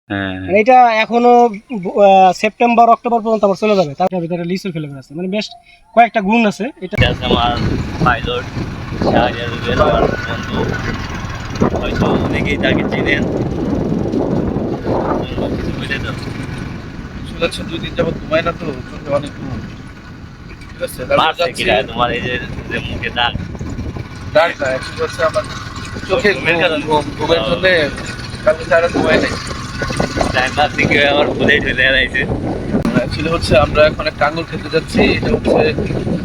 হ্যাঁ মানে এটা এখনো সেপ্টেম্বর অক্টোবর পর্যন্ত আমার চলে যাবে, তার ভিতরে লিচুর ফ্লেভার আছে, মানে বেশ কয়েকটা গুণ আছে এটা। আমার পাইলট শাহরিয়ার আমার বন্ধু, হয়তো অনেকেই তাকে চিনেন। কিছু বুঝে তো শুনেছেন 2 দিন যাবত ঘুমায় না, তো চোখে অনেক ঘুম। ঠিক আছে, তারপর মারছে যাচ্ছি কিনা তোমার এই যে যে মুখে দাগ ডাক না, actually হচ্ছে আমার চোখে ঘুমের কারণে? ঘুমের জন্য কালকে সারা ঘুমায় নাই। টাইম পাস থেকে আমার ভুলে ঠেলে আনাইছে। অ্যাকচুয়ালি হচ্ছে আমরা এখন একটা আঙ্গুর খেতে যাচ্ছি। এটা হচ্ছে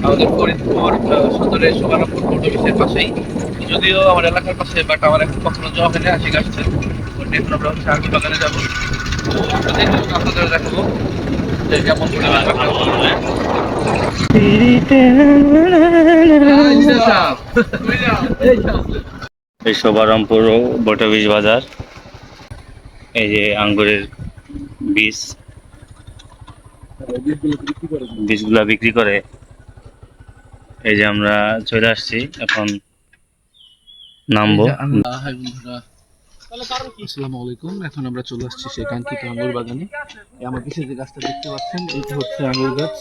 আমাদের ফরিদপুর সদরের শোভারামপুর পৌর অফিসের পাশেই, যদিও আমার এলাকার পাশে, বাট আমার এখন কখনো যাওয়া হয়নি, আশিক আসছে। এখন আমরা হচ্ছে আঙ্গুর বাগানে যাবো, তো আপনাদের দেখাবো যে কেমন করে এই শোভারামপুর বটবীজ বাজার, এই যে আঙ্গুরের বীজ, বীজগুলা বিক্রি করে। এই যে আমরা চলে আসছি, এখন নামবো। হাই বন্ধুরা, আসসালামু আলাইকুম। এখন আমরা চলে আসছি সেই কাঙ্ক্ষিত আঙ্গুর বাগানে। আমার পিছনে যে গাছটা দেখতে পাচ্ছেন, এটা হচ্ছে আঙ্গুর গাছ।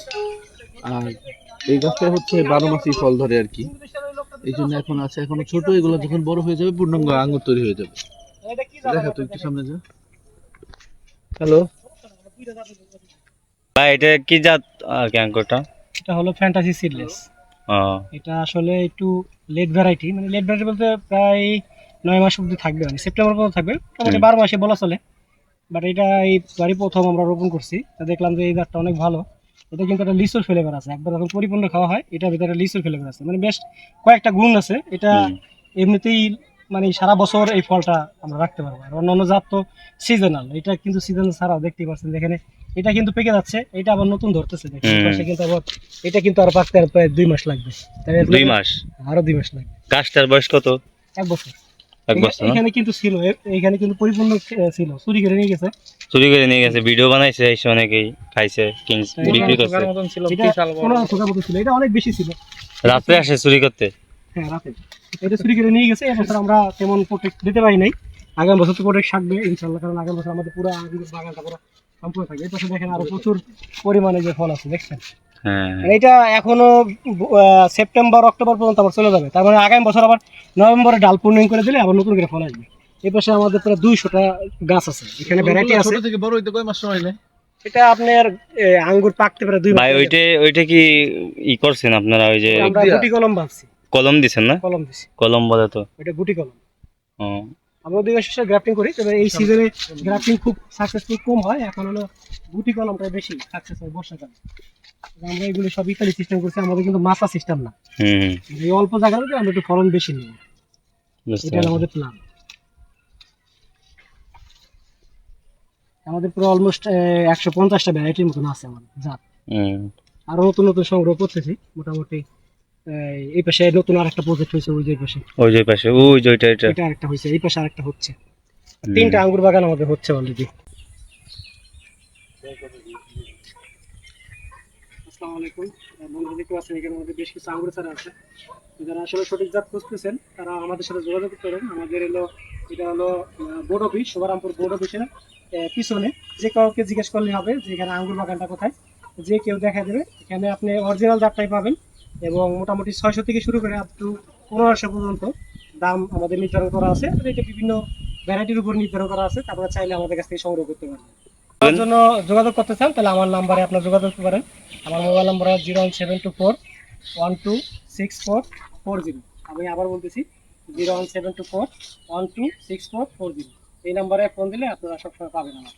আর এই গাছটা হচ্ছে 12 মাসই ফল ধরে আর কি, এই জন্য এখন আছে, এখনো ছোট। এগুলো যখন বড় হয়ে যাবে পূর্ণাঙ্গ আঙ্গুর তৈরি হয়ে যাবে। দেখা তো একটু সামনে যা। হ্যালো, ভাই এটা কি জাত আর কি আঙ্গুরটা? এটা হলো ফ্যান্টাসি সিডলেস। ও এটা আসলে একটু লেট ভ্যারাইটি, মানে লেট ভ্যারাইটি বলতে প্রায় 9 মাস অব্দি থাকবে, মানে সেপ্টেম্বর পর্যন্ত থাকবে, মোটামুটি 12 মাসে বলা চলে। বাট এটা এই বাড়ি প্রথম আমরা রোপণ করছি, তা দেখলাম যে এই জাতটা অনেক ভালো। এটা কিন্তু একটা লিচুর ফ্লেভার আছে, একবার যখন পরিপূর্ণ খাওয়া হয় এটার ভিতরে লিচুর ফ্লেভার আছে, মানে বেশ কয়েকটা গুণ আছে এটা। এমনিতেই মানে সারা বছর এই ফলটা আমরা রাখতে পারবো। আর অন্যান্য জাত তো সিজনাল, এটা কিন্তু সিজনাল ছাড়াও দেখতেই পাচ্ছেন যেখানে এটা কিন্তু পেকে যাচ্ছে, এটা আবার নতুন ধরতেছে দেখেন। এই পাশে কিন্তু আবার এটা কিন্তু আর পাকতে আর প্রায় 2 মাস লাগবে, তাই 2 মাস? আরো 2 মাস লাগবে। গাছটার বয়স কত? 1 বছর। 1 বছর না? এখানে কিন্তু ছিল, এখানে কিন্তু পরিপূর্ণ ছিল, চুরি করে নিয়ে গেছে। চুরি করে নিয়ে গেছে, ভিডিও বানাইছে, এসে অনেকেই খাইছে, বিক্রি করছে। এটা 15 টাকার মতো ছিল, এটা অনেক বেশি ছিল। রাত্রে আসে চুরি করতে? হ্যাঁ, রাতে এটা চুরি করে নিয়ে গেছে। এবছর আমরা তেমন প্রোটেক্ট দিতে পারি নাই, আগামী বছর তো প্রোটেক্ট থাকবে ইনশাল্লাহ, কারণ আগামী বছর আমাদের পুরো বাগানটা পুরো সম্পূর্ণ থাকবে। এই পাশে দেখেন আরো প্রচুর পরিমাণে যে ফল আছে দেখছেন। হ্যাঁ মানে এটা এখনো সেপ্টেম্বর অক্টোবর পর্যন্ত আবার চলে যাবে, তার মানে আগামী বছর আবার নভেম্বরে ডাল পূর্ণিম করে দিলে আবার নতুন করে ফল আসবে। এই পাশে আমাদের প্রায় 200টা গাছ আছে, এখানে ভ্যারাইটি আছে। ছোট থেকে বড় হইতে কয় মাস সময় নেয়? এটা আপনার আঙ্গুর পাকতে প্রায় 2 মাস ভাই, লাগে। ওইটা কি ই করছেন আপনারা? ওই যে আমরা গুটি কলম ভাবছি, কলম দিছেন না? কলম দিছি, কলম বলে তো। এটা গুটি কলম। ও আমরা ওদিকে শেষে গ্রাফটিং করি, তবে এই সিজনে গ্রাফটিং খুব সাকসেসফুল কম হয়। এখন হলো গুটি কলমটা বেশি সাকসেস হয় বর্ষাকালে। আমরা এগুলো সব ইতালি সিস্টেম করছি, আমাদের কিন্তু মাছা সিস্টেম না। এই অল্প জায়গার মধ্যে আমরা একটু ফলন বেশি নিই, বুঝতে এটা পারছি। আমাদের প্ল্যান। আমাদের পুরো অলমোস্ট 150টা ভ্যারাইটির মতন আছে আমাদের জাত। আরো নতুন নতুন সংগ্রহ করতেছি মোটামুটি। এই পাশে নতুন আরেকটা প্রজেক্ট হয়েছে, ওই যে পাশে, ওই যে পাশে, ওই যে এটা এটা আরেকটা হয়েছে, এই পাশে আরেকটা হচ্ছে। 3টা আঙ্গুর বাগান আমাদের হচ্ছে অলরেডি। আসসালামু আলাইকুম বন্ধুরা, দেখতে পাচ্ছেন এখানে আমাদের বেশ কিছু আঙ্গুর চারা আছে। যারা আসলে সঠিক জাত খুঁজতেছেন তারা আমাদের সাথে যোগাযোগ করেন। আমাদের এটা হলো বোর্ড অফিস, শোভারামপুর বোর্ড অফিসের পিছনে। যে কাউকে জিজ্ঞেস করলে হবে যে এখানে আঙ্গুর বাগানটা কোথায়, যে কেউ দেখা দেবে। এখানে আপনি অরিজিনাল জাতটাই পাবেন, এবং মোটামুটি 600 থেকে শুরু করে আপ টু 1500 পর্যন্ত দাম আমাদের নির্ধারণ করা আছে। এটা বিভিন্ন ভ্যারাইটির উপর নির্ধারণ করা আছে, আপনারা চাইলে আমাদের কাছ থেকে সংগ্রহ করতে পারেন। তার জন্য যোগাযোগ করতে চান তাহলে আমার নাম্বারে আপনার যোগাযোগ করতে পারেন। আমার মোবাইল নাম্বার 01724126440। আমি আবার বলতেছি 01724126440। এই নাম্বারে ফোন দিলে আপনারা সবসময় পাবেন আমার।